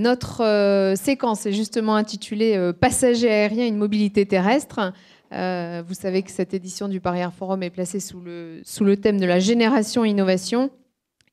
Notre séquence est justement intitulée Passagers aériens, une mobilité terrestre. Vous savez que cette édition du Paris Air Forum est placée sous le thème de la génération innovation.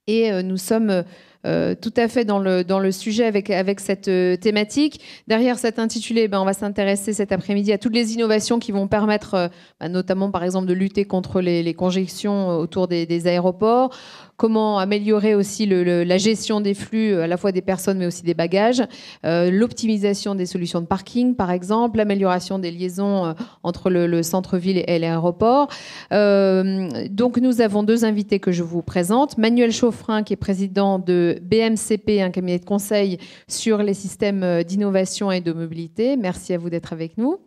Et nous sommes tout à fait dans le sujet avec cette thématique. Derrière cet intitulé, on va s'intéresser cet après-midi à toutes les innovations qui vont permettre, notamment par exemple, de lutter contre les congestions autour des aéroports. Comment améliorer aussi la gestion des flux, à la fois des personnes mais aussi des bagages, l'optimisation des solutions de parking par exemple, l'amélioration des liaisons entre le centre-ville et l'aéroport. Donc nous avons deux invités que je vous présente. Manuel Chauffrin qui est président de BMCP, un cabinet de conseil sur les systèmes d'innovation et de mobilité. Merci à vous d'être avec nous.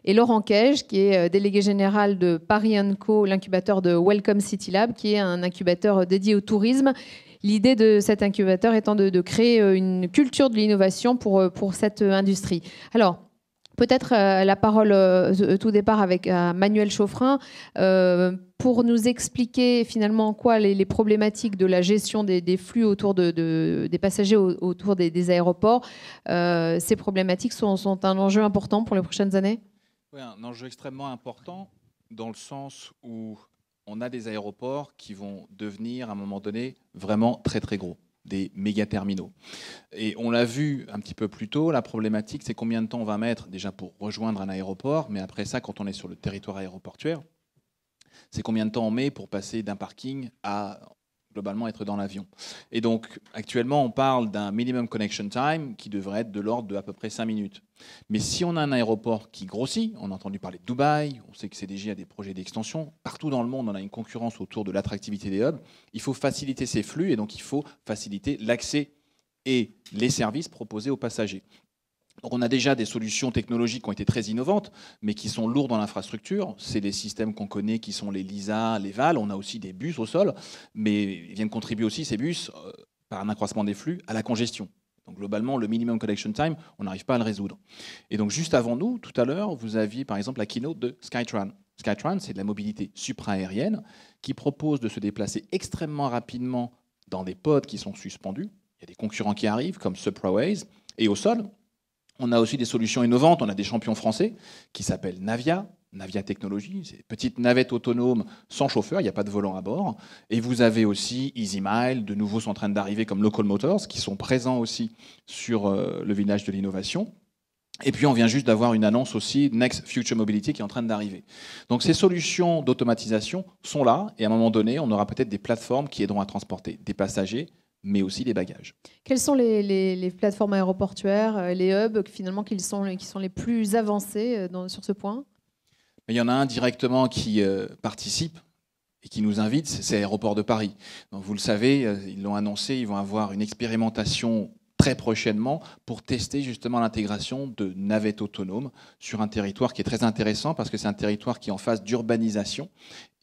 Et Laurent Kej, qui est délégué général de Paris & Co, l'incubateur de Welcome City Lab, qui est un incubateur dédié au tourisme. L'idée de cet incubateur étant de créer une culture de l'innovation pour cette industrie. Alors, peut-être la parole tout départ avec Manuel Chauffrin pour nous expliquer finalement en quoi les problématiques de la gestion des flux autour des passagers autour des aéroports, ces problématiques sont un enjeu important pour les prochaines années. Oui, un enjeu extrêmement important dans le sens où on a des aéroports qui vont devenir à un moment donné vraiment très très gros, des méga terminaux. Et on l'a vu un petit peu plus tôt, la problématique c'est combien de temps on va mettre déjà pour rejoindre un aéroport, mais après ça quand on est sur le territoire aéroportuaire, c'est combien de temps on met pour passer d'un parking à globalement être dans l'avion. Et donc actuellement on parle d'un minimum connection time qui devrait être de l'ordre de à peu près 5 minutes. Mais si on a un aéroport qui grossit, on a entendu parler de Dubaï, on sait que CDG a des projets d'extension, partout dans le monde on a une concurrence autour de l'attractivité des hubs, il faut faciliter ces flux et donc il faut faciliter l'accès et les services proposés aux passagers. Donc on a déjà des solutions technologiques qui ont été très innovantes, mais qui sont lourdes dans l'infrastructure. C'est les systèmes qu'on connaît qui sont les LISA, les VAL. On a aussi des bus au sol, mais ils viennent contribuer aussi, ces bus, par un accroissement des flux, à la congestion. Donc globalement, le minimum connection time, on n'arrive pas à le résoudre. Et donc juste avant nous, tout à l'heure, vous aviez par exemple la keynote de Skytrain. Skytrain, c'est de la mobilité supraaérienne qui propose de se déplacer extrêmement rapidement dans des pods qui sont suspendus. Il y a des concurrents qui arrivent, comme Supraways, et au sol. On a aussi des solutions innovantes, on a des champions français qui s'appellent Navia Technologies, c'est des petites navettes autonomes sans chauffeur, il n'y a pas de volant à bord. Et vous avez aussi EasyMile, de nouveaux sont en train d'arriver comme Local Motors, qui sont présents aussi sur le village de l'innovation. Et puis on vient juste d'avoir une annonce aussi, Next Future Mobility, qui est en train d'arriver. Donc ces solutions d'automatisation sont là, et à un moment donné, on aura peut-être des plateformes qui aideront à transporter des passagers, mais aussi des bagages. Quelles sont les plateformes aéroportuaires, les hubs finalement qui sont les plus avancés sur ce point? Il y en a un directement qui participe et qui nous invite, c'est Aéroport de Paris. Donc vous le savez, ils l'ont annoncé, ils vont avoir une expérimentation très prochainement pour tester justement l'intégration de navettes autonomes sur un territoire qui est très intéressant parce que c'est un territoire qui est en phase d'urbanisation.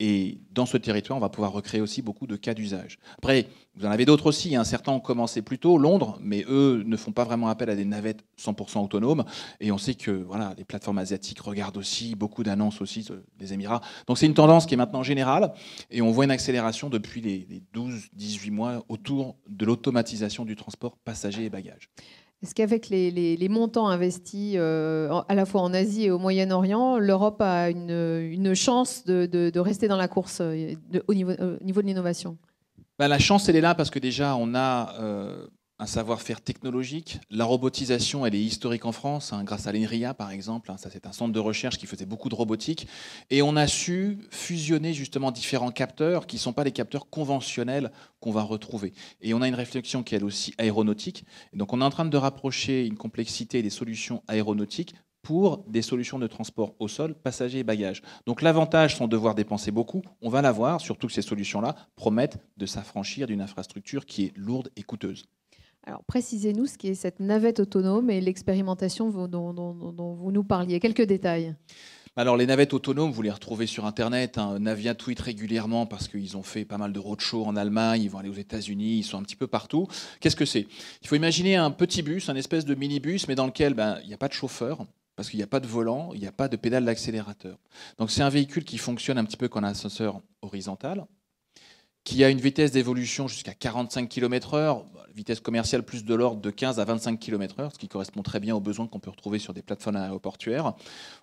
Et dans ce territoire, on va pouvoir recréer aussi beaucoup de cas d'usage. Après, vous en avez d'autres aussi. Certains ont commencé plus tôt, Londres, mais eux ne font pas vraiment appel à des navettes 100% autonomes. Et on sait que voilà, les plateformes asiatiques regardent aussi, beaucoup d'annonces aussi des Émirats. Donc c'est une tendance qui est maintenant générale. Et on voit une accélération depuis les 12-18 mois autour de l'automatisation du transport passagers et bagages. Est-ce qu'avec les montants investis à la fois en Asie et au Moyen-Orient, l'Europe a une chance de rester dans la course au niveau de l'innovation? La chance, elle est là parce que déjà, on a un savoir-faire technologique. La robotisation, elle est historique en France, grâce à l'INRIA, par exemple. Ça, c'est un centre de recherche qui faisait beaucoup de robotique. Et on a su fusionner justement différents capteurs qui ne sont pas les capteurs conventionnels qu'on va retrouver. Et on a une réflexion qui est elle aussi aéronautique. Et donc, on est en train de rapprocher une complexité des solutions aéronautiques pour des solutions de transport au sol, passagers et bagages. Donc l'avantage sans devoir dépenser beaucoup, on va l'avoir, surtout que ces solutions-là promettent de s'affranchir d'une infrastructure qui est lourde et coûteuse. Alors précisez-nous ce qu'est cette navette autonome et l'expérimentation dont vous nous parliez. Quelques détails. Alors les navettes autonomes, vous les retrouvez sur Internet. Navia tweet régulièrement parce qu'ils ont fait pas mal de roadshows en Allemagne, ils vont aller aux États-Unis, ils sont un petit peu partout. Qu'est-ce que c'est? Il faut imaginer un petit bus, un espèce de minibus, mais dans lequel il n'y a pas de chauffeur, parce qu'il n'y a pas de volant, il n'y a pas de pédale d'accélérateur. Donc c'est un véhicule qui fonctionne un petit peu comme un ascenseur horizontal, qui a une vitesse d'évolution jusqu'à 45 km/h, vitesse commerciale plus de l'ordre de 15 à 25 km/h, ce qui correspond très bien aux besoins qu'on peut retrouver sur des plateformes aéroportuaires.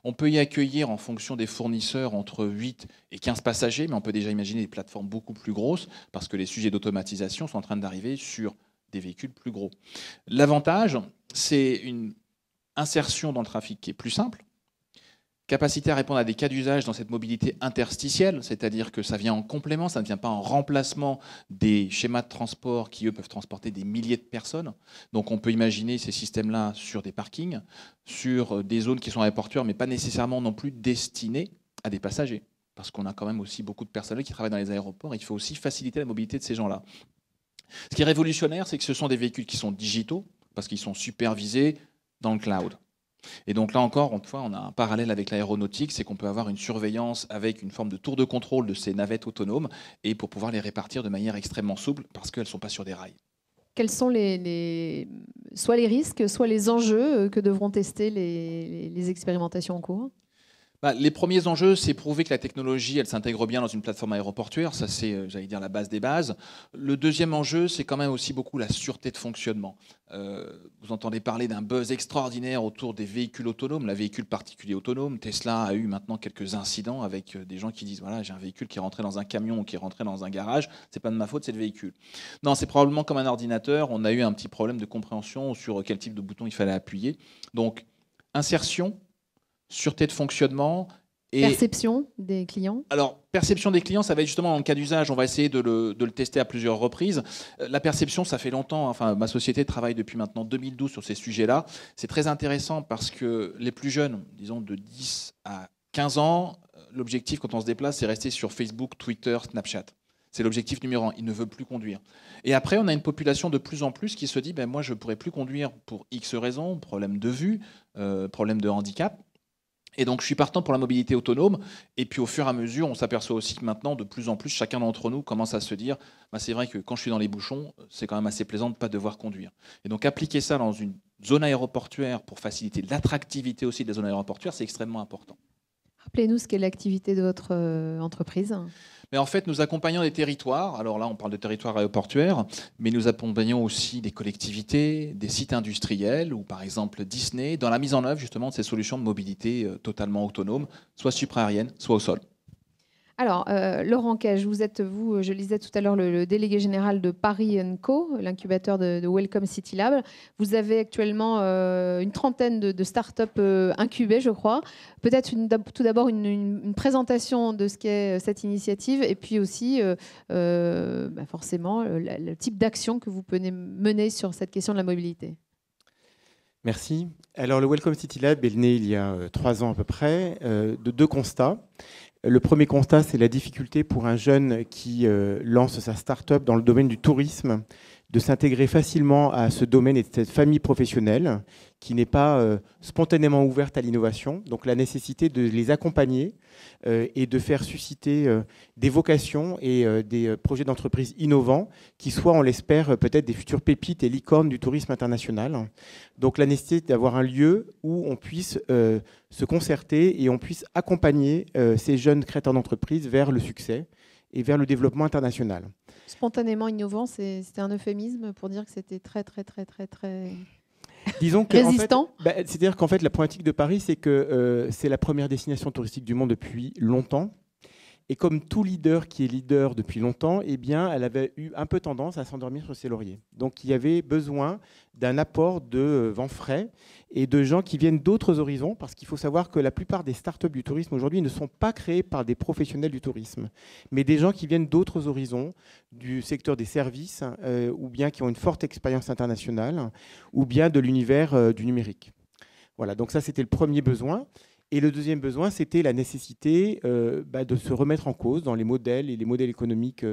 On peut y accueillir, en fonction des fournisseurs, entre 8 et 15 passagers, mais on peut déjà imaginer des plateformes beaucoup plus grosses, parce que les sujets d'automatisation sont en train d'arriver sur des véhicules plus gros. L'avantage, c'est une insertion dans le trafic qui est plus simple, capacité à répondre à des cas d'usage dans cette mobilité interstitielle, c'est-à-dire que ça vient en complément, ça ne vient pas en remplacement des schémas de transport qui, eux, peuvent transporter des milliers de personnes. Donc on peut imaginer ces systèmes-là sur des parkings, sur des zones qui sont aéroportuaires, mais pas nécessairement non plus destinées à des passagers, parce qu'on a quand même aussi beaucoup de personnel qui travaillent dans les aéroports, et il faut aussi faciliter la mobilité de ces gens-là. Ce qui est révolutionnaire, c'est que ce sont des véhicules qui sont digitaux, parce qu'ils sont supervisés dans le cloud. Et donc là encore, une fois, on a un parallèle avec l'aéronautique, c'est qu'on peut avoir une surveillance avec une forme de tour de contrôle de ces navettes autonomes et pour pouvoir les répartir de manière extrêmement souple parce qu'elles ne sont pas sur des rails. Quels sont soit les risques, soit les enjeux que devront tester les expérimentations en cours ? Les premiers enjeux, c'est prouver que la technologie, elle s'intègre bien dans une plateforme aéroportuaire. Ça, c'est, j'allais dire, la base des bases. Le deuxième enjeu, c'est quand même aussi beaucoup la sûreté de fonctionnement. Vous entendez parler d'un buzz extraordinaire autour des véhicules autonomes, la véhicule particulier autonome. Tesla a eu maintenant quelques incidents avec des gens qui disent, voilà, j'ai un véhicule qui est rentré dans un camion ou qui est rentré dans un garage. C'est pas de ma faute, c'est le véhicule. Non, c'est probablement comme un ordinateur. On a eu un petit problème de compréhension sur quel type de bouton il fallait appuyer. Donc, insertion, sûreté de fonctionnement et perception des clients. Alors, perception des clients, ça va être justement dans le cas d'usage. On va essayer de le tester à plusieurs reprises. La perception, ça fait longtemps. Enfin, ma société travaille depuis maintenant 2012 sur ces sujets-là. C'est très intéressant parce que les plus jeunes, disons de 10 à 15 ans, l'objectif quand on se déplace, c'est rester sur Facebook, Twitter, Snapchat. C'est l'objectif numéro 1. Ils ne veulent plus conduire. Et après, on a une population de plus en plus qui se dit moi, je ne pourrais plus conduire pour X raisons, problème de vue, problème de handicap. Et donc, je suis partant pour la mobilité autonome. Et puis, au fur et à mesure, on s'aperçoit aussi que maintenant, de plus en plus, chacun d'entre nous commence à se dire c'est vrai que quand je suis dans les bouchons, c'est quand même assez plaisant de ne pas devoir conduire. Et donc, appliquer ça dans une zone aéroportuaire pour faciliter l'attractivité aussi de la zone aéroportuaire, c'est extrêmement important. Rappelez-nous ce qu'est l'activité de votre entreprise. Mais en fait, nous accompagnons des territoires. Alors là, on parle de territoires aéroportuaires, mais nous accompagnons aussi des collectivités, des sites industriels, ou par exemple Disney, dans la mise en œuvre justement de ces solutions de mobilité totalement autonomes, soit supraaériennes, soit au sol. Alors, Laurent Cage, vous êtes, je le disais tout à l'heure, le délégué général de Paris & Co, l'incubateur de Welcome City Lab. Vous avez actuellement une trentaine de startups incubées, je crois. Peut-être tout d'abord une présentation de ce qu'est cette initiative et puis aussi forcément le type d'action que vous pouvez mener sur cette question de la mobilité. Merci. Alors, le Welcome City Lab est né il y a 3 ans à peu près, de 2 constats. Le premier constat, c'est la difficulté pour un jeune qui lance sa start-up dans le domaine du tourisme de s'intégrer facilement à ce domaine et de cette famille professionnelle qui n'est pas spontanément ouverte à l'innovation. Donc la nécessité de les accompagner et de faire susciter des vocations et des projets d'entreprise innovants qui soient, on l'espère, peut-être des futures pépites et licornes du tourisme international. Donc la nécessité d'avoir un lieu où on puisse se concerter et on puisse accompagner ces jeunes créateurs d'entreprise vers le succès et vers le développement international. Spontanément innovant, c'était un euphémisme pour dire que c'était très disons que, résistant. En fait, c'est-à-dire qu'en fait, la problématique de Paris, c'est que c'est la première destination touristique du monde depuis longtemps. Et comme tout leader qui est leader depuis longtemps, eh bien, elle avait eu un peu tendance à s'endormir sur ses lauriers. Donc, il y avait besoin d'un apport de vent frais et de gens qui viennent d'autres horizons, parce qu'il faut savoir que la plupart des startups du tourisme aujourd'hui ne sont pas créées par des professionnels du tourisme, mais des gens qui viennent d'autres horizons, du secteur des services, ou bien qui ont une forte expérience internationale, ou bien de l'univers du numérique. Voilà, donc ça, c'était le premier besoin. Et le deuxième besoin, c'était la nécessité de se remettre en cause dans les modèles et les modèles économiques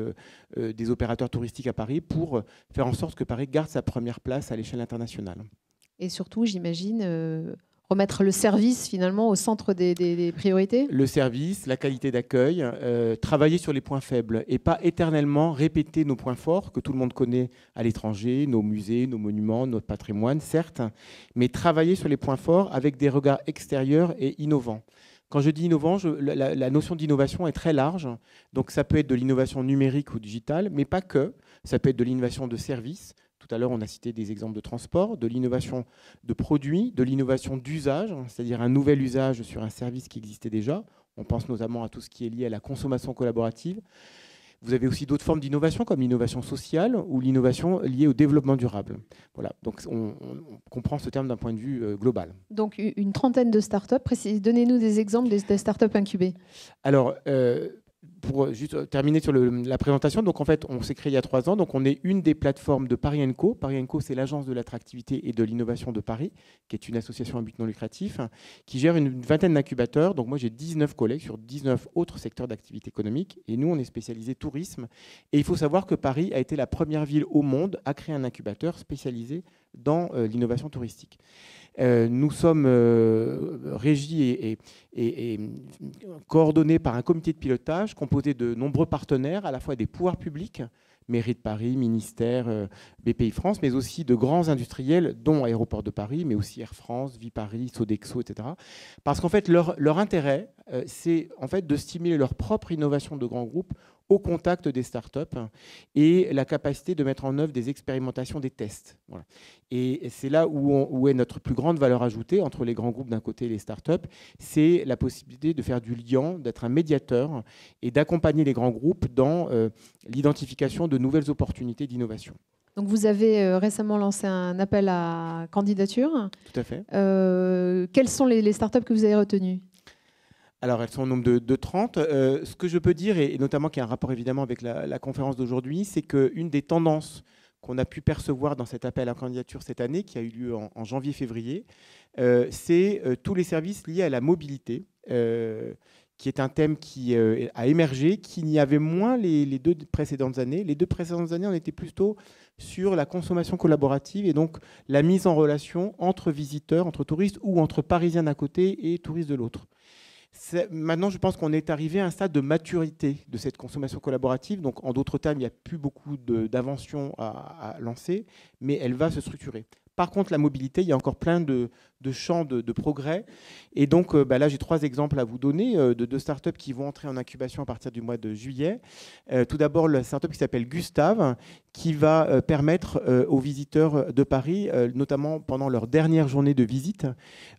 des opérateurs touristiques à Paris pour faire en sorte que Paris garde sa première place à l'échelle internationale. Et surtout, j'imagine, remettre le service finalement au centre des priorités. Le service, la qualité d'accueil, travailler sur les points faibles et pas éternellement répéter nos points forts que tout le monde connaît à l'étranger, nos musées, nos monuments, notre patrimoine, certes, mais travailler sur les points forts avec des regards extérieurs et innovants. Quand je dis innovant, la notion d'innovation est très large. Donc ça peut être de l'innovation numérique ou digitale, mais pas que. Ça peut être de l'innovation de services. Tout à l'heure, on a cité des exemples de transport, de l'innovation de produits, de l'innovation d'usage, c'est-à-dire un nouvel usage sur un service qui existait déjà. On pense notamment à tout ce qui est lié à la consommation collaborative. Vous avez aussi d'autres formes d'innovation, comme l'innovation sociale ou l'innovation liée au développement durable. Voilà, donc on comprend ce terme d'un point de vue global. Donc une trentaine de startups. Donnez-nous des exemples des startups incubées. Alors, pour juste terminer sur la présentation, donc en fait, on s'est créé il y a 3 ans. Donc, on est une des plateformes de Paris & Co. Paris & Co, c'est l'agence de l'attractivité et de l'innovation de Paris, qui est une association à but non lucratif, qui gère une vingtaine d'incubateurs. Donc, moi, j'ai 19 collègues sur 19 autres secteurs d'activité économique. Et nous, on est spécialisé tourisme. Et il faut savoir que Paris a été la première ville au monde à créer un incubateur spécialisé dans l'innovation touristique. Nous sommes régis et coordonnés par un comité de pilotage composé de nombreux partenaires, à la fois des pouvoirs publics, mairie de Paris, ministère, BPI France, mais aussi de grands industriels, dont Aéroports de Paris, mais aussi Air France, Viparis, Sodexo, etc. Parce qu'en fait, leur intérêt, c'est en fait de stimuler leur propre innovation de grands groupes au contact des startups et la capacité de mettre en œuvre des expérimentations, des tests. Voilà. Et c'est là où est notre plus grande valeur ajoutée entre les grands groupes d'un côté et les startups, c'est la possibilité de faire du lien, d'être un médiateur et d'accompagner les grands groupes dans l'identification de nouvelles opportunités d'innovation. Donc vous avez récemment lancé un appel à candidature. Tout à fait. Quelles sont les startups que vous avez retenues ? Alors, elles sont au nombre de 30. Ce que je peux dire, et notamment qui a un rapport évidemment avec la conférence d'aujourd'hui, c'est qu'une des tendances qu'on a pu percevoir dans cet appel à candidature cette année, qui a eu lieu en janvier-février, c'est tous les services liés à la mobilité, qui est un thème qui a émergé, qu'il y avait moins les 2 précédentes années. Les 2 précédentes années, on était plutôt sur la consommation collaborative et donc la mise en relation entre visiteurs, entre touristes ou entre Parisiens d'un côté et touristes de l'autre. Maintenant, je pense qu'on est arrivé à un stade de maturité de cette consommation collaborative. Donc, en d'autres termes, il n'y a plus beaucoup d'inventions à lancer, mais elle va se structurer. Par contre, la mobilité, il y a encore plein de champs de progrès. Et donc, là, j'ai 3 exemples à vous donner de 2 startups qui vont entrer en incubation à partir du mois de juillet. Tout d'abord, la startup qui s'appelle Gustave, qui va permettre aux visiteurs de Paris, notamment pendant leur dernière journée de visite,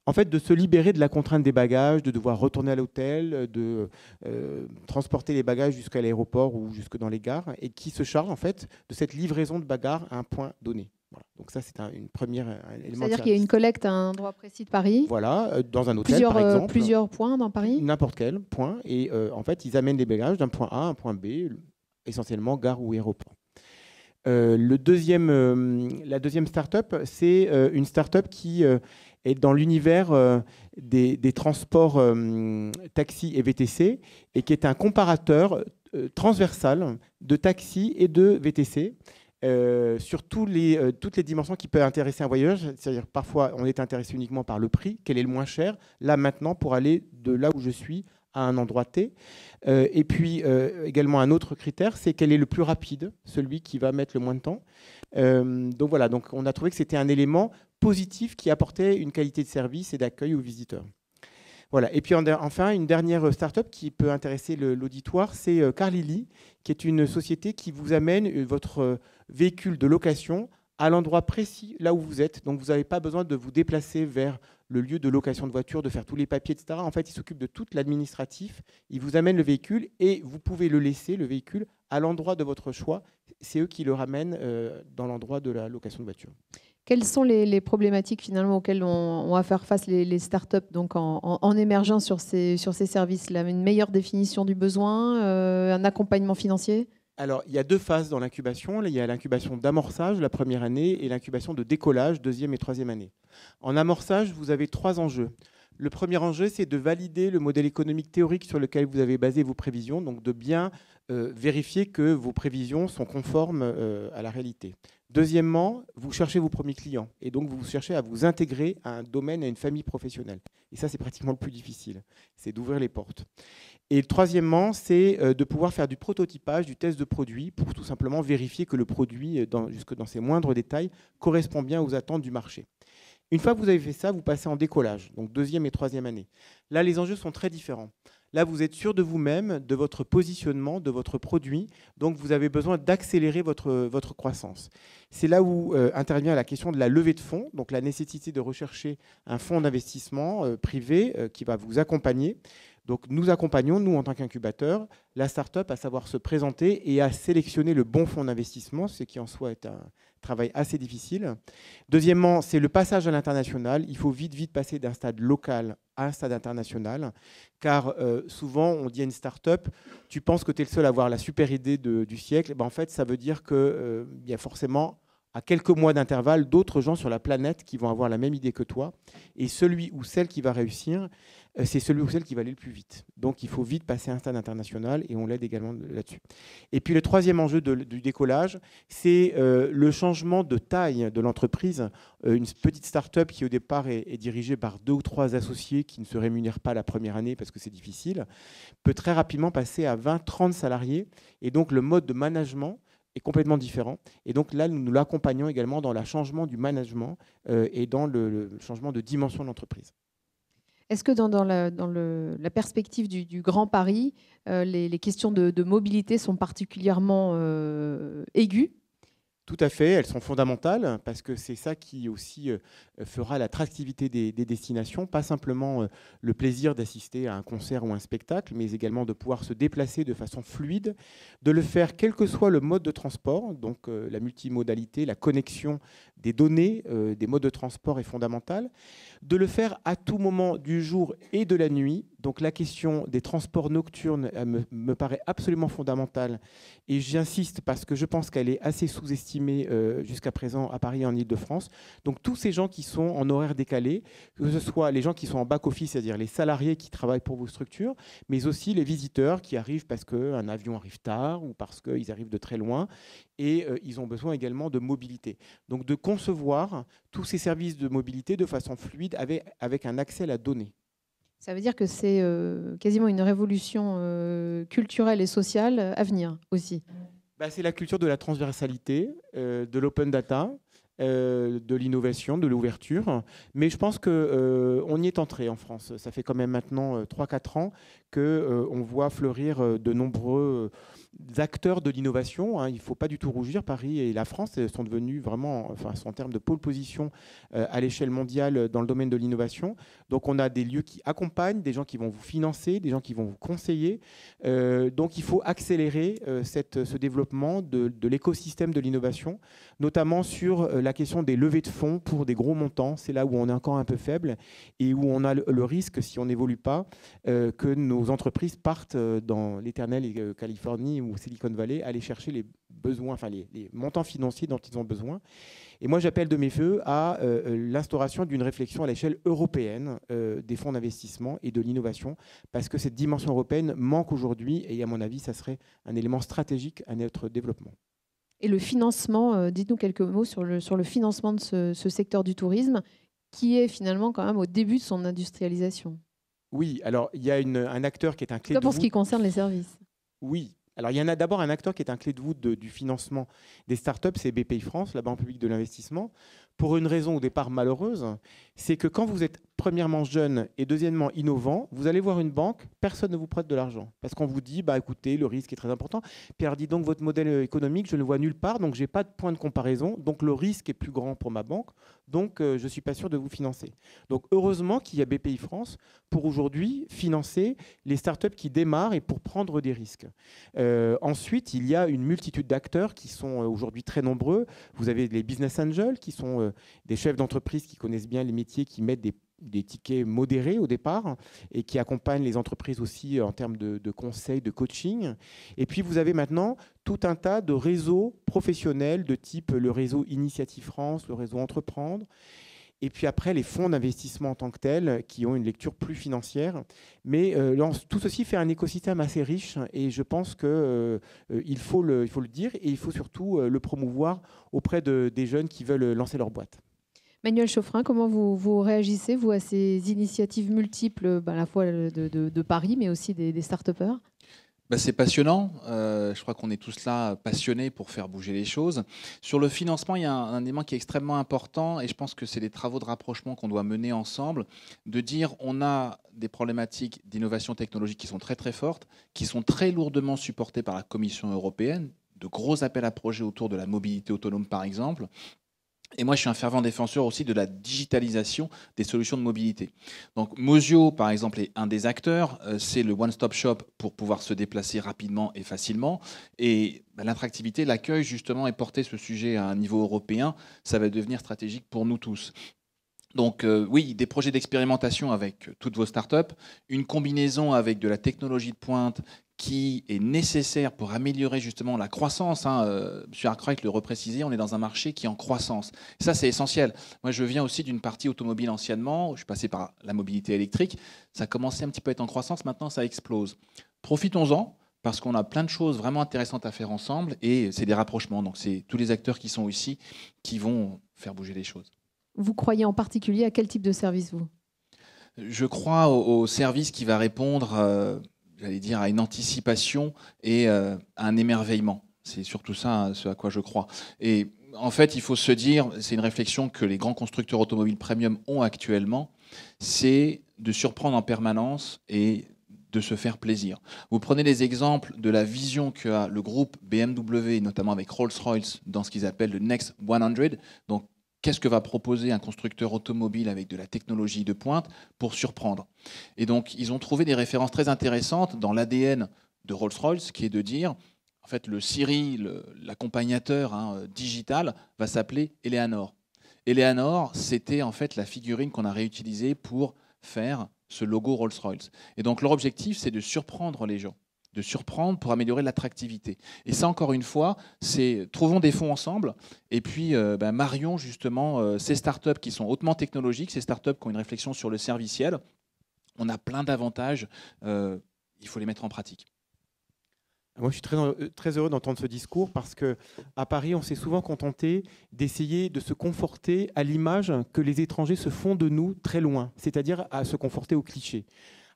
en fait, de se libérer de la contrainte des bagages, de devoir retourner à l'hôtel, de transporter les bagages jusqu'à l'aéroport ou jusque dans les gares, et qui se charge en fait de cette livraison de bagages à un point donné. Voilà. Donc ça, c'est une première élément. C'est-à-dire qu'il y a une collecte à un endroit précis de Paris. Voilà, dans un hôtel par exemple. Plusieurs points dans Paris. N'importe quel point. Et en fait, ils amènent les bagages d'un point A à un point B, essentiellement gare ou aéroport. La deuxième start-up, c'est une start-up qui est dans l'univers des transports taxi et VTC et qui est un comparateur transversal de taxi et de VTC. Sur toutes les dimensions qui peuvent intéresser un voyageur. C'est-à-dire parfois on est intéressé uniquement par le prix, quel est le moins cher, là maintenant pour aller de là où je suis à un endroit T. Et puis également un autre critère, c'est quel est le plus rapide, celui qui va mettre le moins de temps. Donc voilà, donc on a trouvé que c'était un élément positif qui apportait une qualité de service et d'accueil aux visiteurs. Voilà. Et puis enfin, une dernière start-up qui peut intéresser l'auditoire, c'est Carlili, qui est une société qui vous amène votre véhicule de location à l'endroit précis, là où vous êtes. Donc, vous n'avez pas besoin de vous déplacer vers le lieu de location de voiture, de faire tous les papiers, etc. En fait, il s'occupe de tout l'administratif. Il vous amène le véhicule et vous pouvez le laisser, le véhicule, à l'endroit de votre choix. C'est eux qui le ramènent dans l'endroit de la location de voiture. Quelles sont les problématiques finalement auxquelles on va faire face les startups donc en émergeant sur ces services-là? Une meilleure définition du besoin, un accompagnement financier? Alors, il y a 2 phases dans l'incubation. Il y a l'incubation d'amorçage la première année et l'incubation de décollage, 2e et 3e année. En amorçage, vous avez 3 enjeux. Le premier enjeu, c'est de valider le modèle économique théorique sur lequel vous avez basé vos prévisions, donc de bien vérifier que vos prévisions sont conformes à la réalité. Deuxièmement, vous cherchez vos premiers clients et donc vous cherchez à vous intégrer à un domaine, à une famille professionnelle. Et ça, c'est pratiquement le plus difficile, c'est d'ouvrir les portes. Et troisièmement, c'est de pouvoir faire du prototypage, du test de produit pour tout simplement vérifier que le produit, jusque dans ses moindres détails, correspond bien aux attentes du marché. Une fois que vous avez fait ça, vous passez en décollage, donc 2e et 3e année. Là, les enjeux sont très différents. Là, vous êtes sûr de vous-même, de votre positionnement, de votre produit, donc vous avez besoin d'accélérer votre croissance. C'est là où intervient la question de la levée de fonds, donc la nécessité de rechercher un fonds d'investissement privé qui va vous accompagner. Donc nous accompagnons, nous en tant qu'incubateur, la start-up à savoir se présenter et à sélectionner le bon fonds d'investissement, ce qui en soi est un travail assez difficile. Deuxièmement, c'est le passage à l'international. Il faut vite passer d'un stade local à un stade international, car souvent on dit à une start-up, tu penses que tu es le seul à avoir la super idée du siècle. En fait, ça veut dire qu'il y a forcément à quelques mois d'intervalle d'autres gens sur la planète qui vont avoir la même idée que toi. Et celui ou celle qui va réussir, c'est celui ou celle qui va aller le plus vite. Donc il faut vite passer à un stade international et on l'aide également là-dessus. Et puis le troisième enjeu du décollage, c'est le changement de taille de l'entreprise. Une petite start-up qui au départ est dirigée par 2 ou 3 associés qui ne se rémunèrent pas la première année parce que c'est difficile, peut très rapidement passer à 20-30 salariés. Et donc le mode de management est complètement différent. Et donc là, nous l'accompagnons également dans le changement du management et dans le changement de dimension de l'entreprise. Est-ce que dans la perspective du Grand Paris, les questions de mobilité sont particulièrement aiguës ? Tout à fait, elles sont fondamentales parce que c'est ça qui aussi fera l'attractivité des destinations, pas simplement le plaisir d'assister à un concert ou un spectacle, mais également de pouvoir se déplacer de façon fluide, de le faire quel que soit le mode de transport, donc la multimodalité, la connexion des données, des modes de transport est fondamentale, de le faire à tout moment du jour et de la nuit. Donc la question des transports nocturnes me paraît absolument fondamentale et j'insiste parce que je pense qu'elle est assez sous-estimée jusqu'à présent à Paris et en Île-de-France. Donc tous ces gens qui sont en horaire décalé, que ce soit les gens qui sont en back-office, c'est-à-dire les salariés qui travaillent pour vos structures, mais aussi les visiteurs qui arrivent parce qu'un avion arrive tard ou parce qu'ils arrivent de très loin et ils ont besoin également de mobilité. Donc de concevoir tous ces services de mobilité de façon fluide avec un accès à la donnée. Ça veut dire que c'est quasiment une révolution culturelle et sociale à venir aussi. C'est la culture de la transversalité, de l'open data, de l'innovation, de l'ouverture. Mais je pense qu'on y est entré en France. Ça fait quand même maintenant 3-4 ans qu'on voit fleurir de nombreux acteurs de l'innovation. Il ne faut pas du tout rougir. Paris et la France sont devenus vraiment, en termes de pôle position à l'échelle mondiale dans le domaine de l'innovation. Donc on a des lieux qui accompagnent, des gens qui vont vous financer, des gens qui vont vous conseiller. Donc il faut accélérer ce développement de l'écosystème de l'innovation, notamment sur la question des levées de fonds pour des gros montants. C'est là où on est encore un peu faible et où on a le risque, si on n'évolue pas, que nos entreprises partent dans l'éternelle Californie ou Silicon Valley, aller chercher les besoins, les montants financiers dont ils ont besoin. Et moi, j'appelle de mes voeux à l'instauration d'une réflexion à l'échelle européenne des fonds d'investissement et de l'innovation, parce que cette dimension européenne manque aujourd'hui, et à mon avis, ça serait un élément stratégique à notre développement. Et le financement, dites-nous quelques mots sur le financement de ce secteur du tourisme, qui est finalement quand même au début de son industrialisation. Oui, alors il y a un acteur qui est un clé de voûte. Pour ce qui concerne les services. Oui. Alors, il y en a d'abord un acteur qui est un clé de voûte du financement des startups, c'est BPI-France, la Banque publique de l'investissement, pour une raison au départ malheureuse, c'est que quand vous êtes premièrement jeune et deuxièmement innovant, vous allez voir une banque, personne ne vous prête de l'argent. Parce qu'on vous dit, écoutez, le risque est très important. Puis elle dit donc, votre modèle économique, je ne le vois nulle part, donc je n'ai pas de point de comparaison, donc le risque est plus grand pour ma banque, donc je ne suis pas sûr de vous financer. Donc heureusement qu'il y a BPI France pour aujourd'hui financer les startups qui démarrent et pour prendre des risques. Ensuite, il y a une multitude d'acteurs qui sont aujourd'hui très nombreux. Vous avez les business angels qui sont des chefs d'entreprise qui connaissent bien les métiers, qui mettent des tickets modérés au départ et qui accompagnent les entreprises aussi en termes de conseils, de coaching. Et puis vous avez maintenant tout un tas de réseaux professionnels de type le réseau Initiative France, le réseau Entreprendre. Et puis après, les fonds d'investissement en tant que tels, qui ont une lecture plus financière. Mais tout ceci fait un écosystème assez riche et je pense qu'il faut le dire et il faut surtout le promouvoir auprès des jeunes qui veulent lancer leur boîte. Manuel Chauffrin, comment vous réagissez, vous, à ces initiatives multiples, à la fois de Paris, mais aussi des start-upers ? C'est passionnant. Je crois qu'on est tous là passionnés pour faire bouger les choses. Sur le financement, il y a un élément qui est extrêmement important et je pense que c'est les travaux de rapprochement qu'on doit mener ensemble, de dire on a des problématiques d'innovation technologique qui sont très très fortes, qui sont très lourdement supportées par la Commission européenne, de gros appels à projets autour de la mobilité autonome par exemple. Et moi, je suis un fervent défenseur aussi de la digitalisation des solutions de mobilité. Donc, Mozio, par exemple, est un des acteurs. C'est le one-stop shop pour pouvoir se déplacer rapidement et facilement. Et l'attractivité, l'accueil, justement, et porter ce sujet à un niveau européen, ça va devenir stratégique pour nous tous. Donc oui, des projets d'expérimentation avec toutes vos startups, une combinaison avec de la technologie de pointe qui est nécessaire pour améliorer justement la croissance. M. Arkwright le reprécisait, on est dans un marché qui est en croissance. Et ça, c'est essentiel. Moi, je viens aussi d'une partie automobile anciennement, je suis passé par la mobilité électrique. Ça a commencé un petit peu à être en croissance, maintenant ça explose. Profitons-en, parce qu'on a plein de choses vraiment intéressantes à faire ensemble, et c'est des rapprochements. Donc c'est tous les acteurs qui sont ici qui vont faire bouger les choses. Vous croyez en particulier à quel type de service, vous ? Je crois au service qui va répondre, j'allais dire, à une anticipation et à un émerveillement. C'est surtout ça ce à quoi je crois. Et en fait, il faut se dire, c'est une réflexion que les grands constructeurs automobiles premium ont actuellement, c'est de surprendre en permanence et de se faire plaisir. Vous prenez les exemples de la vision qu'a le groupe BMW, notamment avec Rolls-Royce, dans ce qu'ils appellent le Next 100, donc qu'est-ce que va proposer un constructeur automobile avec de la technologie de pointe pour surprendre. Et donc, ils ont trouvé des références très intéressantes dans l'ADN de Rolls-Royce, qui est de dire, en fait, le Siri, l'accompagnateur digital, va s'appeler Eleanor. Eleanor, c'était en fait la figurine qu'on a réutilisée pour faire ce logo Rolls-Royce. Et donc, leur objectif, c'est de surprendre les gens, de surprendre pour améliorer l'attractivité. Et ça, encore une fois, c'est trouvons des fonds ensemble et puis marions justement ces startups qui sont hautement technologiques, ces startups qui ont une réflexion sur le serviciel. On a plein d'avantages, il faut les mettre en pratique. Moi, je suis très heureux d'entendre ce discours parce qu'à Paris, on s'est souvent contenté d'essayer de se conforter à l'image que les étrangers se font de nous très loin, c'est-à-dire à se conforter aux clichés.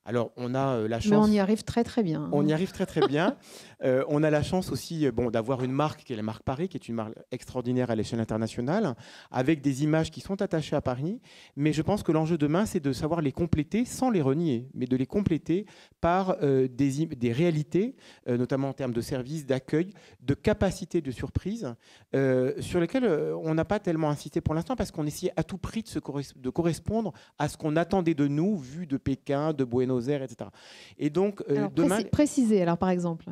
Alors, on a la chance. Mais on y arrive très très bien. On y arrive très très bien. On a la chance aussi d'avoir une marque qui est la marque Paris, qui est une marque extraordinaire à l'échelle internationale, avec des images qui sont attachées à Paris. Mais je pense que l'enjeu demain, c'est de savoir les compléter, sans les renier, mais de les compléter par des réalités, notamment en termes de services, d'accueil, de capacité de surprise, sur lesquelles on n'a pas tellement insisté pour l'instant, parce qu'on essayait à tout prix de correspondre à ce qu'on attendait de nous, vu de Pékin, de Buenos Aires, etc. Et donc, alors, demain... Précisez, alors, par exemple.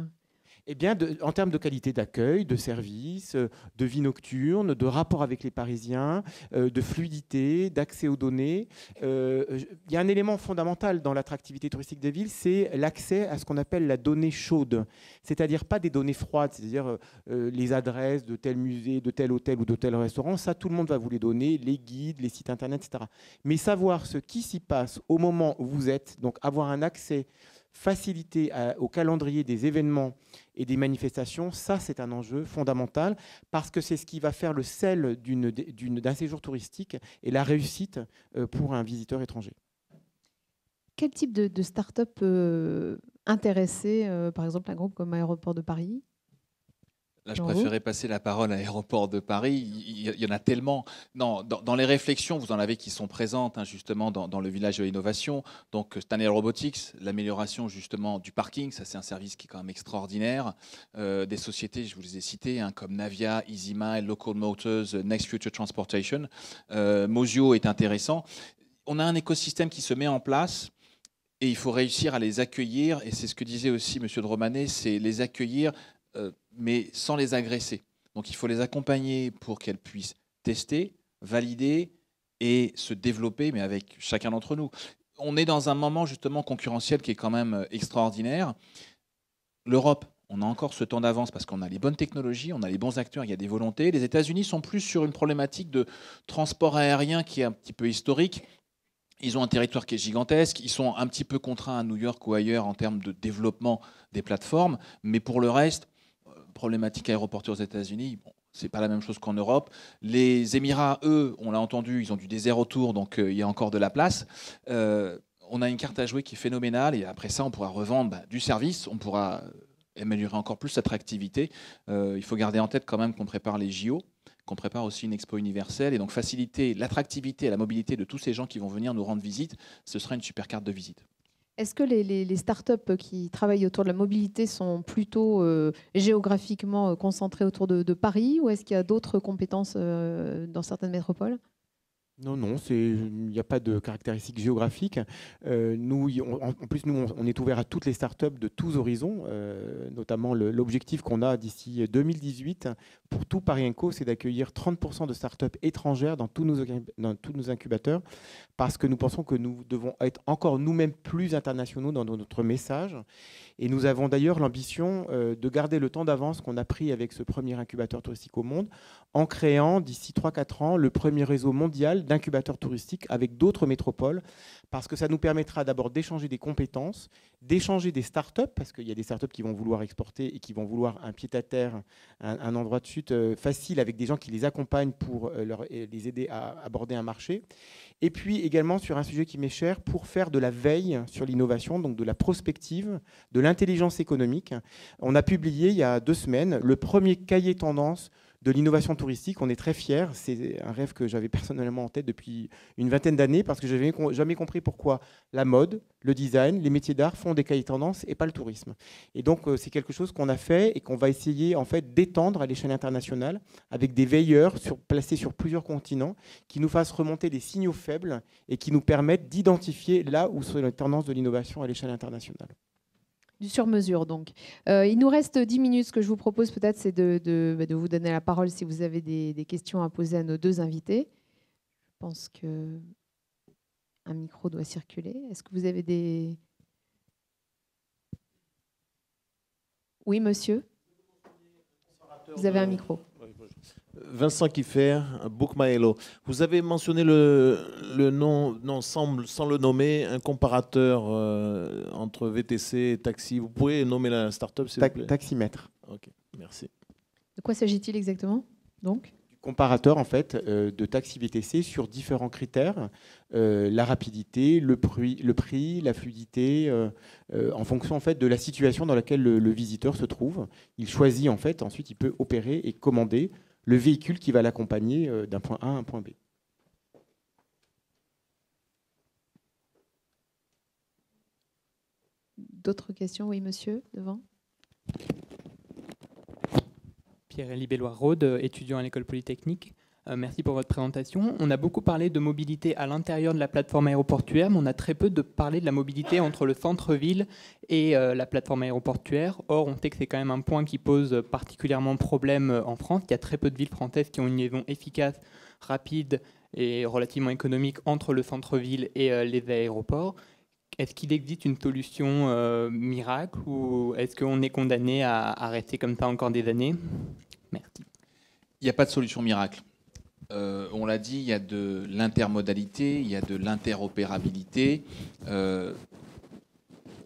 Eh bien, en termes de qualité d'accueil, de service, de vie nocturne, de rapport avec les Parisiens, de fluidité, d'accès aux données, il y a un élément fondamental dans l'attractivité touristique des villes, c'est l'accès à ce qu'on appelle la donnée chaude, c'est-à-dire pas des données froides, c'est-à-dire les adresses de tel musée, de tel hôtel ou de tel restaurant, ça tout le monde va vous les donner, les guides, les sites internet, etc. Mais savoir ce qui s'y passe au moment où vous êtes, donc avoir un accès facilité au calendrier des événements et des manifestations, ça c'est un enjeu fondamental parce que c'est ce qui va faire le sel d'un séjour touristique et la réussite pour un visiteur étranger. Quel type de start-up peut intéresser, par exemple, un groupe comme Aéroport de Paris ? Là, je préférais passer la parole à Aéroport de Paris. Il y en a tellement. Non, dans les réflexions, vous en avez qui sont présentes, justement, dans le village de l'innovation. Donc, Stanley Robotics, l'amélioration, justement, du parking, ça, c'est un service qui est quand même extraordinaire. Des sociétés, je vous les ai citées, comme Navia, EasyMile, Local Motors, Next Future Transportation. Mozio est intéressant. On a un écosystème qui se met en place. Et il faut réussir à les accueillir. Et c'est ce que disait aussi M. de Romanet, c'est les accueillir mais sans les agresser. Donc il faut les accompagner pour qu'elles puissent tester, valider et se développer, mais avec chacun d'entre nous. On est dans un moment justement concurrentiel qui est quand même extraordinaire. L'Europe, on a encore ce temps d'avance parce qu'on a les bonnes technologies, on a les bons acteurs, il y a des volontés. Les États-Unis sont plus sur une problématique de transport aérien qui est un petit peu historique. Ils ont un territoire qui est gigantesque, ils sont un petit peu contraints à New York ou ailleurs en termes de développement des plateformes, mais pour le reste, problématique aéroportuaire aux États-Unis, bon, c'est pas la même chose qu'en Europe. Les Émirats, eux, on l'a entendu, ils ont du désert autour, donc il y a encore de la place. On a une carte à jouer qui est phénoménale, et après ça, on pourra revendre du service, on pourra améliorer encore plus l'attractivité. Il faut garder en tête quand même qu'on prépare les JO, qu'on prépare aussi une expo universelle, et donc faciliter l'attractivité et la mobilité de tous ces gens qui vont venir nous rendre visite, ce sera une super carte de visite. Est-ce que les startups qui travaillent autour de la mobilité sont plutôt géographiquement concentrées autour de Paris, ou est-ce qu'il y a d'autres compétences dans certaines métropoles ? Non, non, il n'y a pas de caractéristiques géographiques. En plus, nous, on est ouvert à toutes les startups de tous horizons, notamment l'objectif qu'on a d'ici 2018 pour tout Paris & Co, c'est d'accueillir 30% de startups étrangères dans tous nos incubateurs, parce que nous pensons que nous devons être encore nous-mêmes plus internationaux dans notre message. Et nous avons d'ailleurs l'ambition de garder le temps d'avance qu'on a pris avec ce premier incubateur touristique au monde, en créant d'ici 3-4 ans le premier réseau mondial d'incubateurs touristiques avec d'autres métropoles, parce que ça nous permettra d'abord d'échanger des compétences, d'échanger des startups, parce qu'il y a des startups qui vont vouloir exporter et qui vont vouloir un pied-à-terre, un endroit de chute facile avec des gens qui les accompagnent pour les aider à aborder un marché. Et puis également sur un sujet qui m'est cher, pour faire de la veille sur l'innovation, donc de la prospective, de l'intelligence économique. On a publié il y a 2 semaines le premier cahier tendance de l'innovation touristique. On est très fiers. C'est un rêve que j'avais personnellement en tête depuis une vingtaine d'années, parce que je n'avais jamais compris pourquoi la mode, le design, les métiers d'art font des cahiers tendances et pas le tourisme. Et donc, c'est quelque chose qu'on a fait et qu'on va essayer en fait d'étendre à l'échelle internationale avec des veilleurs placés sur plusieurs continents qui nous fassent remonter des signaux faibles et qui nous permettent d'identifier là où sont les tendances de l'innovation à l'échelle internationale. Du sur-mesure, donc. Il nous reste 10 minutes. Ce que je vous propose peut-être, c'est de vous donner la parole si vous avez des questions à poser à nos 2 invités. Je pense qu'un micro doit circuler. Est-ce que vous avez des... Oui, monsieur. Vous avez un micro. Vincent Kiffer, Book My Hello. Vous avez mentionné le nom, non, sans le nommer, un comparateur entre VTC et taxi. Vous pouvez nommer la start-up, s'il vous plaît ? Taximètre. Ok, merci. De quoi s'agit-il exactement, donc ? Du comparateur en fait de taxi VTC sur différents critères, la rapidité, le prix, la fluidité, en fonction en fait de la situation dans laquelle le visiteur se trouve. Il choisit en fait, ensuite il peut opérer et commander le véhicule qui va l'accompagner d'un point A à un point B. D'autres questions ? Oui, monsieur, devant. Pierre-Élie Belloir-Rode, étudiant à l'École Polytechnique. Merci pour votre présentation. On a beaucoup parlé de mobilité à l'intérieur de la plateforme aéroportuaire, mais on a très peu parlé de la mobilité entre le centre-ville et la plateforme aéroportuaire. Or, on sait que c'est quand même un point qui pose particulièrement problème en France. Il y a très peu de villes françaises qui ont une liaison efficace, rapide et relativement économique entre le centre-ville et les aéroports. Est-ce qu'il existe une solution miracle, ou est-ce qu'on est condamné à rester comme ça encore des années ? Merci. Il n'y a pas de solution miracle. On l'a dit, il y a de l'intermodalité, il y a de l'interopérabilité.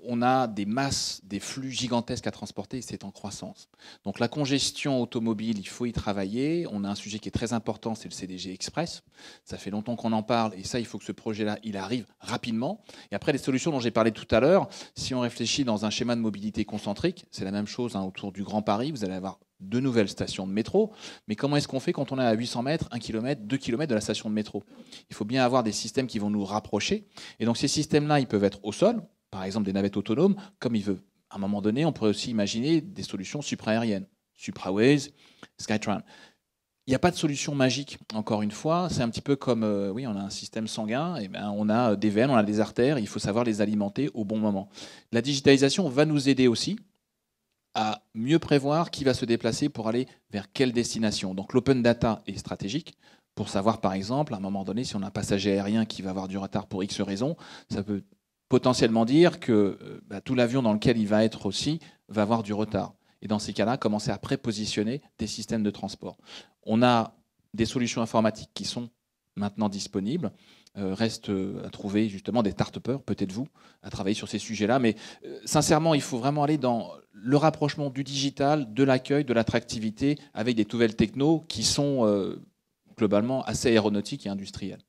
On a des masses, des flux gigantesques à transporter, et c'est en croissance. Donc la congestion automobile, il faut y travailler. On a un sujet qui est très important, c'est le CDG Express. Ça fait longtemps qu'on en parle, et ça, il faut que ce projet-là, il arrive rapidement. Et après, les solutions dont j'ai parlé tout à l'heure, si on réfléchit dans un schéma de mobilité concentrique, c'est la même chose autour du Grand Paris. Vous allez avoir 2 nouvelles stations de métro. Mais comment est-ce qu'on fait quand on est à 800 mètres, 1 km, 2 km de la station de métro ? Il faut bien avoir des systèmes qui vont nous rapprocher. Et donc ces systèmes-là, ils peuvent être au sol, par exemple des navettes autonomes, comme il veut. À un moment donné, on pourrait aussi imaginer des solutions supraaériennes, Supraways, Skytrain. Il n'y a pas de solution magique, encore une fois. C'est un petit peu comme, oui, on a un système sanguin, et ben, on a des veines, on a des artères, il faut savoir les alimenter au bon moment. La digitalisation va nous aider aussi à mieux prévoir qui va se déplacer pour aller vers quelle destination. Donc l'open data est stratégique pour savoir, par exemple, à un moment donné, si on a un passager aérien qui va avoir du retard pour X raisons, ça peut potentiellement dire que tout l'avion dans lequel il va être aussi va avoir du retard. Et dans ces cas-là, commencer à prépositionner des systèmes de transport. On a des solutions informatiques qui sont maintenant disponibles. Reste à trouver justement des start-upers, peut-être vous, à travailler sur ces sujets-là. Mais sincèrement, il faut vraiment aller dans le rapprochement du digital, de l'accueil, de l'attractivité, avec des nouvelles technos qui sont globalement assez aéronautiques et industrielles.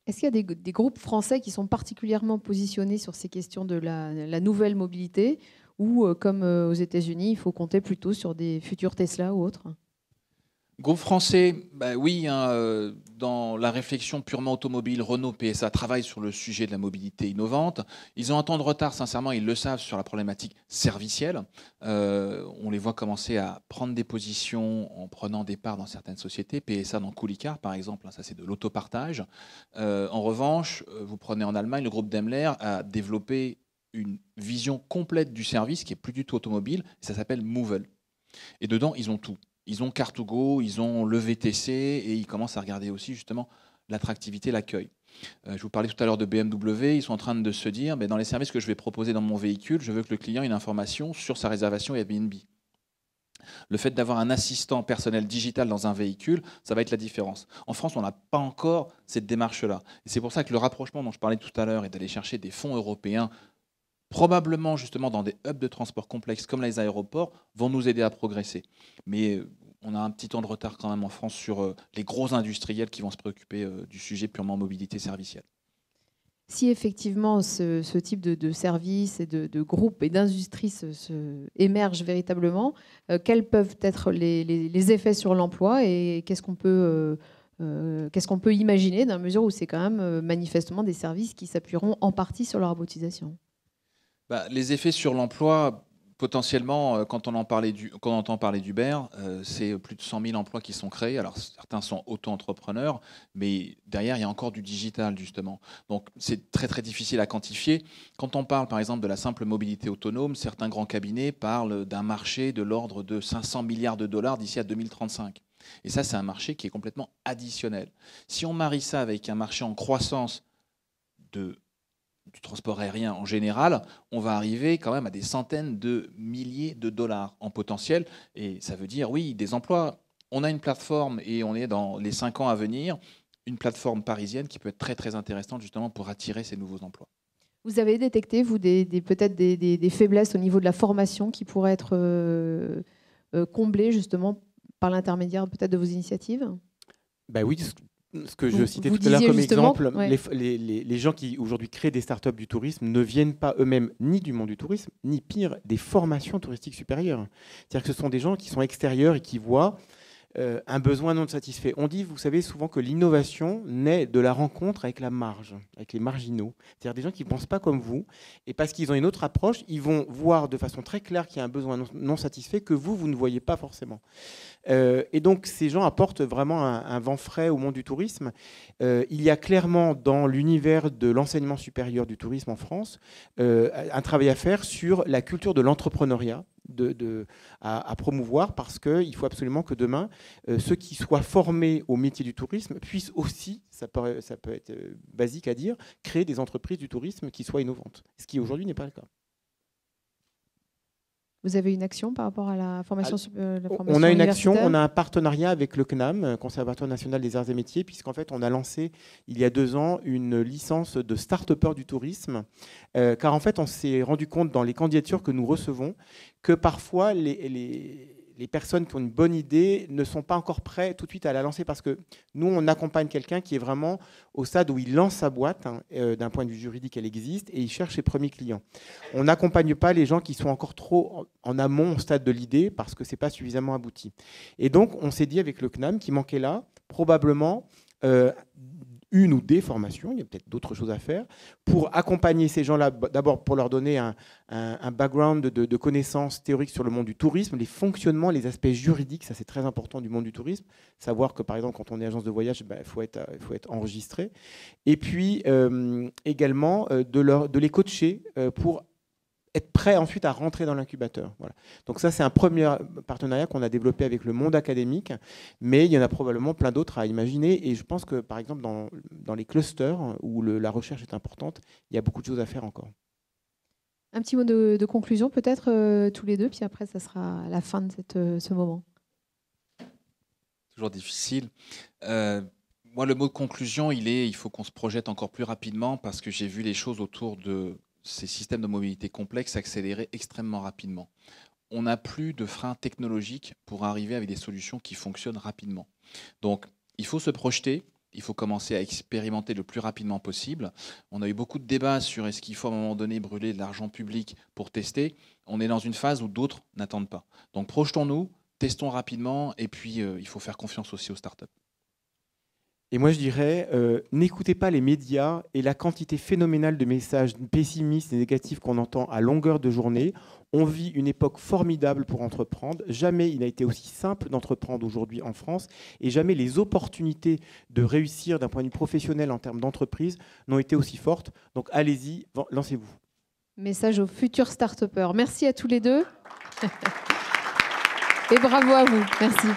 Est-ce qu'il y a des groupes français qui sont particulièrement positionnés sur ces questions de la nouvelle mobilité ou, comme aux États-Unis, il faut compter plutôt sur des futurs Tesla ou autres? Groupe français, bah oui, hein, dans la réflexion purement automobile, Renault, PSA travaillent sur le sujet de la mobilité innovante. Ils ont un temps de retard, sincèrement, ils le savent, sur la problématique servicielle. On les voit commencer à prendre des positions en prenant des parts dans certaines sociétés. PSA dans Coulicar, par exemple, hein, ça c'est de l'autopartage. En revanche, vous prenez en Allemagne, le groupe Daimler a développé une vision complète du service qui est plus du tout automobile, ça s'appelle Movell. Et dedans, ils ont tout. Ils ont Car2Go, ils ont le VTC et ils commencent à regarder aussi justement l'attractivité, l'accueil. Je vous parlais tout à l'heure de BMW, ils sont en train de se dire, dans les services que je vais proposer dans mon véhicule, je veux que le client ait une information sur sa réservation Airbnb. Le fait d'avoir un assistant personnel digital dans un véhicule, ça va être la différence. En France, on n'a pas encore cette démarche-là. Et c'est pour ça que le rapprochement dont je parlais tout à l'heure est d'aller chercher des fonds européens, probablement justement dans des hubs de transport complexes comme les aéroports, vont nous aider à progresser. Mais on a un petit temps de retard quand même en France sur les gros industriels qui vont se préoccuper du sujet purement mobilité servicielle. Si effectivement ce type de services et de groupes et d'industries émergent véritablement, quels peuvent être les effets sur l'emploi et qu'est-ce qu'on peut imaginer dans la mesure où c'est quand même manifestement des services qui s'appuieront en partie sur la robotisation? Les effets sur l'emploi, potentiellement, quand on entend parler d'Uber, c'est plus de 100 000 emplois qui sont créés. Alors certains sont auto-entrepreneurs, mais derrière, il y a encore du digital, justement. Donc c'est très très difficile à quantifier. Quand on parle, par exemple, de la simple mobilité autonome, certains grands cabinets parlent d'un marché de l'ordre de 500 milliards de dollars d'ici à 2035. Et ça, c'est un marché qui est complètement additionnel. Si on marie ça avec un marché en croissance du transport aérien en général, on va arriver quand même à des centaines de milliers de dollars en potentiel. Et ça veut dire, oui, des emplois. On a une plateforme et on est dans les 5 ans à venir, une plateforme parisienne qui peut être très très intéressante justement pour attirer ces nouveaux emplois. Vous avez détecté, vous, peut-être des faiblesses au niveau de la formation qui pourraient être comblées justement par l'intermédiaire peut-être de vos initiatives? Oui, ce que je citais tout à l'heure comme exemple, les gens qui aujourd'hui créent des startups du tourisme ne viennent pas eux-mêmes ni du monde du tourisme, ni pire, des formations touristiques supérieures. C'est-à-dire que ce sont des gens qui sont extérieurs et qui voient un besoin non satisfait. On dit, vous savez, souvent que l'innovation naît de la rencontre avec la marge, avec les marginaux. C'est-à-dire des gens qui ne pensent pas comme vous, et parce qu'ils ont une autre approche, ils vont voir de façon très claire qu'il y a un besoin non satisfait que vous ne voyez pas forcément. Et donc, ces gens apportent vraiment un vent frais au monde du tourisme. Il y a clairement dans l'univers de l'enseignement supérieur du tourisme en France un travail à faire sur la culture de l'entrepreneuriat, à promouvoir, parce qu'il faut absolument que demain, ceux qui soient formés au métier du tourisme puissent aussi, ça peut être basique à dire, créer des entreprises du tourisme qui soient innovantes, ce qui aujourd'hui n'est pas le cas. Vous avez une action par rapport à la formation On a une action, on a un partenariat avec le CNAM, Conservatoire national des arts et métiers, puisqu'en fait on a lancé il y a 2 ans une licence de start-upper du tourisme, car en fait on s'est rendu compte dans les candidatures que nous recevons que parfois les personnes qui ont une bonne idée ne sont pas encore prêtes tout de suite à la lancer, parce que nous, on accompagne quelqu'un qui est vraiment au stade où il lance sa boîte, d'un point de vue juridique, elle existe, et il cherche ses premiers clients. On n'accompagne pas les gens qui sont encore trop en amont au stade de l'idée, parce que ce n'est pas suffisamment abouti. Et donc, on s'est dit avec le CNAM qu'il manquait là, probablement, une ou des formations, il y a peut-être d'autres choses à faire, pour accompagner ces gens-là, d'abord pour leur donner un background de connaissances théoriques sur le monde du tourisme, les fonctionnements, les aspects juridiques, ça c'est très important du monde du tourisme, savoir que par exemple quand on est agence de voyage, il faut être enregistré, et puis également de les coacher pour être prêt ensuite à rentrer dans l'incubateur. Voilà. Donc ça, c'est un premier partenariat qu'on a développé avec le monde académique, mais il y en a probablement plein d'autres à imaginer. Et je pense que, par exemple, dans les clusters où la recherche est importante, il y a beaucoup de choses à faire encore. Un petit mot de conclusion, peut-être, tous les deux, puis après, ça sera la fin de ce moment. Toujours difficile. Moi, le mot de conclusion, il faut qu'on se projette encore plus rapidement, parce que j'ai vu les choses autour de ces systèmes de mobilité complexes s'accélérer extrêmement rapidement. On n'a plus de freins technologiques pour arriver avec des solutions qui fonctionnent rapidement. Donc, il faut se projeter, il faut commencer à expérimenter le plus rapidement possible. On a eu beaucoup de débats sur est-ce qu'il faut à un moment donné brûler de l'argent public pour tester. On est dans une phase où d'autres n'attendent pas. Donc projetons-nous, testons rapidement et puis il faut faire confiance aussi aux startups. Et moi, je dirais, n'écoutez pas les médias et la quantité phénoménale de messages pessimistes et négatifs qu'on entend à longueur de journée. On vit une époque formidable pour entreprendre. Jamais il n'a été aussi simple d'entreprendre aujourd'hui en France et jamais les opportunités de réussir d'un point de vue professionnel en termes d'entreprise n'ont été aussi fortes. Donc allez-y, lancez-vous. Message aux futurs start-upers. Merci à tous les deux. Et bravo à vous. Merci.